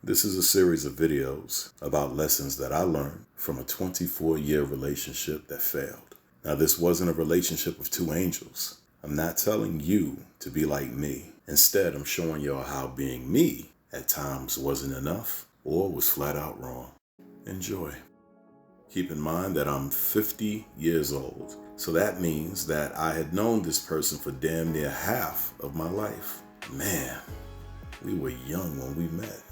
This is a series of videos about lessons that I learned from a 24-year relationship that failed. Now, this wasn't a relationship of two angels. I'm not telling you to be like me. Instead, I'm showing y'all how being me at times wasn't enough or was flat out wrong. Enjoy. Keep in mind that I'm 50 years old. So that means that I had known this person for damn near half of my life. Man, we were young when we met.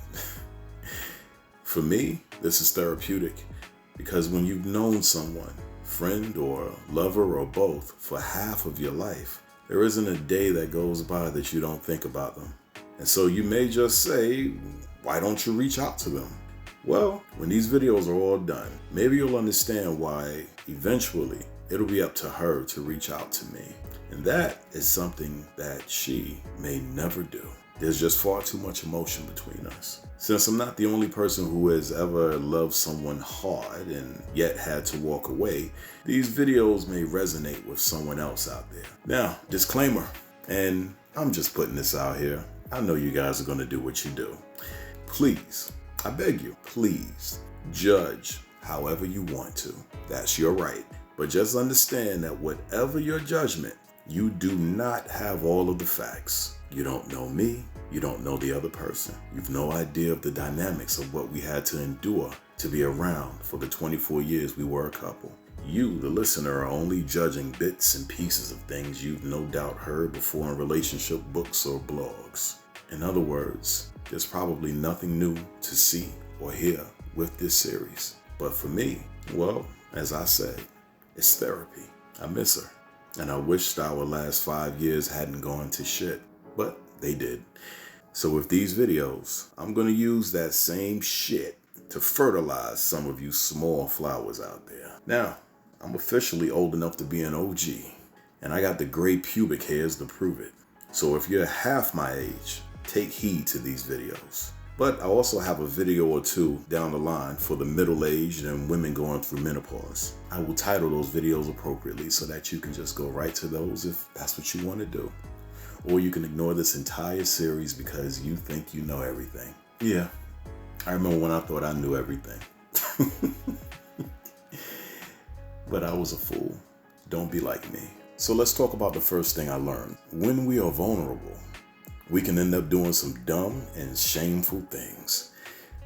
For me, this is therapeutic because when you've known someone, friend or lover or both, for half of your life, there isn't a day that goes by that you don't think about them. And so you may just say, why don't you reach out to them? Well, when these videos are all done, maybe you'll understand why eventually it'll be up to her to reach out to me. And that is something that she may never do. There's just far too much emotion between us. Since I'm not the only person who has ever loved someone hard and yet had to walk away, these videos may resonate with someone else out there. Now, disclaimer, and I'm just putting this out here. I know you guys are gonna do what you do. Please, I beg you, please judge however you want to. That's your right. But just understand that whatever your judgment, you do not have all of the facts. You don't know me. You don't know the other person. You've no idea of the dynamics of what we had to endure to be around for the 24 years we were a couple. You, the listener, are only judging bits and pieces of things you've no doubt heard before in relationship books or blogs. In other words, there's probably nothing new to see or hear with this series. But for me, well, as I said, it's therapy. I miss her. And I wished our last 5 years hadn't gone to shit, but they did. So with these videos, I'm going to use that same shit to fertilize some of you small flowers out there. Now, I'm officially old enough to be an OG, and I got the gray pubic hairs to prove it. So if you're half my age, take heed to these videos. But I also have a video or two down the line for the middle-aged and women going through menopause. I will title those videos appropriately so that you can just go right to those if that's what you want to do. Or you can ignore this entire series because you think you know everything. Yeah, I remember when I thought I knew everything. But I was a fool. Don't be like me. So let's talk about the first thing I learned. When we are vulnerable, we can end up doing some dumb and shameful things.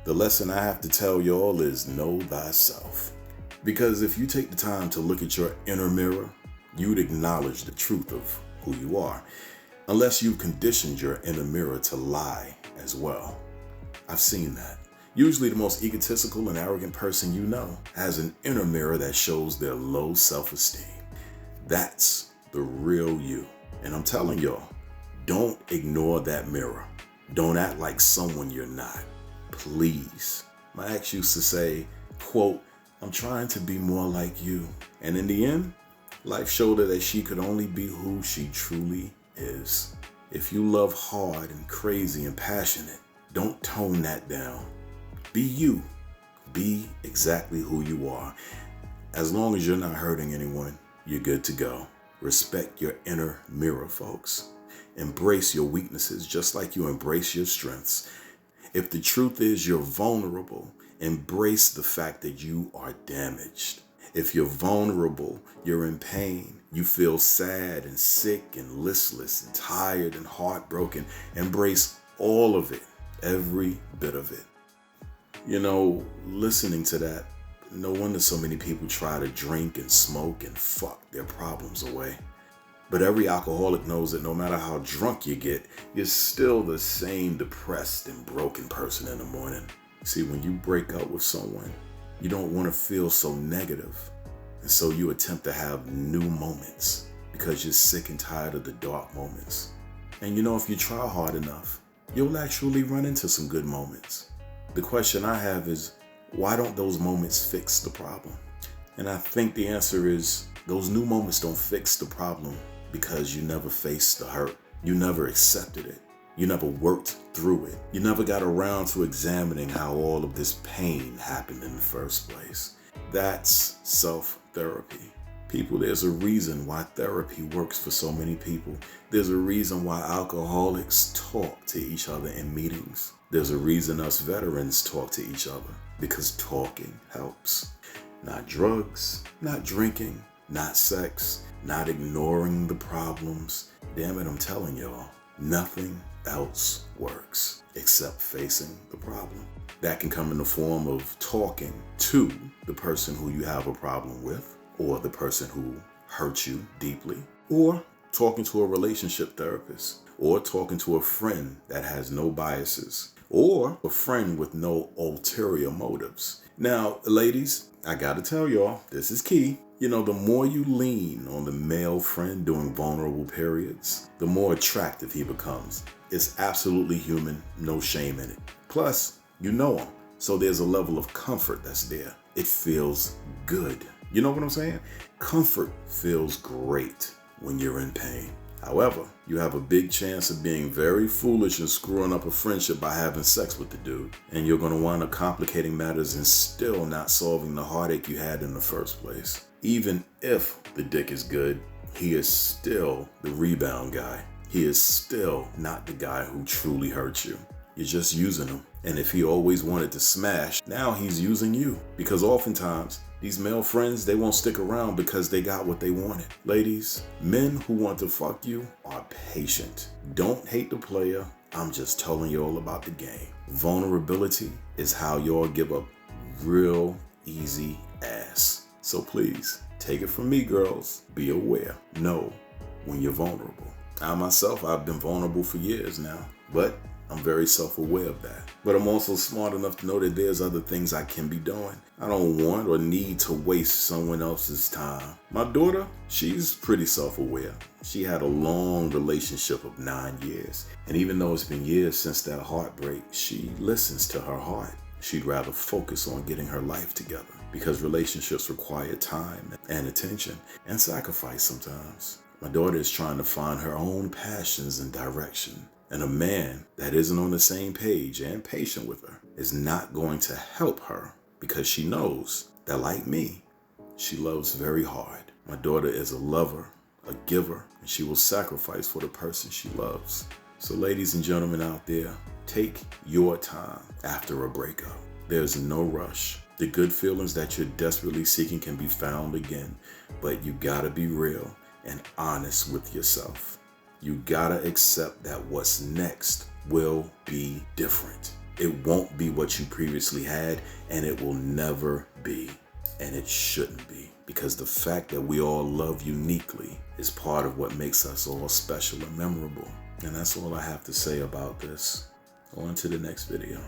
The lesson I have to tell y'all is know thyself. Because if you take the time to look at your inner mirror, you'd acknowledge the truth of who you are, unless you've conditioned your inner mirror to lie as well. I've seen that. Usually the most egotistical and arrogant person you know has an inner mirror that shows their low self-esteem. That's the real you. And I'm telling y'all, don't ignore that mirror. Don't act like someone you're not. Please. My ex used to say, quote, I'm trying to be more like you. And in the end, life showed her that she could only be who she truly is. If you love hard and crazy and passionate, don't tone that down. Be you. Be exactly who you are. As long as you're not hurting anyone, you're good to go. Respect your inner mirror, folks. Embrace your weaknesses just like you embrace your strengths. If the truth is you're vulnerable, embrace the fact that you are damaged. If you're vulnerable, you're in pain, you feel sad and sick and listless and tired and heartbroken, embrace all of it, every bit of it. You know, listening to that, no wonder so many people try to drink and smoke and fuck their problems away. But every alcoholic knows that no matter how drunk you get, you're still the same depressed and broken person in the morning. See, when you break up with someone, you don't want to feel so negative. And so you attempt to have new moments because you're sick and tired of the dark moments. And you know, if you try hard enough, you'll actually run into some good moments. The question I have is, why don't those moments fix the problem? And I think the answer is, those new moments don't fix the problem because you never faced the hurt. You never accepted it. You never worked through it. You never got around to examining how all of this pain happened in the first place. That's self-therapy. People, there's a reason why therapy works for so many people. There's a reason why alcoholics talk to each other in meetings. There's a reason us veterans talk to each other, because talking helps. Not drugs, not drinking, not sex, not ignoring the problems. Damn it, I'm telling y'all, nothing else works except facing the problem. That can come in the form of talking to the person who you have a problem with, or the person who hurt you deeply, or talking to a relationship therapist, or talking to a friend that has no biases, or a friend with no ulterior motives. Now, ladies, I gotta tell y'all, this is key. You know, the more you lean on the male friend during vulnerable periods, the more attractive he becomes. It's absolutely human, no shame in it. Plus, you know him, so there's a level of comfort that's there. It feels good. You know what I'm saying? Comfort feels great when you're in pain. However, you have a big chance of being very foolish and screwing up a friendship by having sex with the dude. And you're going to wind up complicating matters and still not solving the heartache you had in the first place. Even if the dick is good, he is still the rebound guy. He is still not the guy who truly hurt you. You're just using him. And if he always wanted to smash, now he's using you. Because oftentimes, these male friends, they won't stick around because they got what they wanted. Ladies, men who want to fuck you are patient. Don't hate the player. I'm just telling you all about the game. Vulnerability is how y'all give up real easy ass. So please, take it from me, girls. Be aware. Know when you're vulnerable. I myself, I've been vulnerable for years now, but I'm very self-aware of that. But I'm also smart enough to know that there's other things I can be doing. I don't want or need to waste someone else's time. My daughter, she's pretty self-aware. She had a long relationship of 9 years. And even though it's been years since that heartbreak, she listens to her heart. She'd rather focus on getting her life together because relationships require time and attention and sacrifice sometimes. My daughter is trying to find her own passions and direction. And a man that isn't on the same page and patient with her is not going to help her because she knows that, like me, she loves very hard. My daughter is a lover, a giver, and she will sacrifice for the person she loves. So ladies and gentlemen out there, take your time after a breakup. There's no rush. The good feelings that you're desperately seeking can be found again, but you gotta be real and honest with yourself. You gotta accept that what's next will be different. It won't be what you previously had, and it will never be. And it shouldn't be, because the fact that we all love uniquely is part of what makes us all special and memorable. And that's all I have to say about this. On to the next video.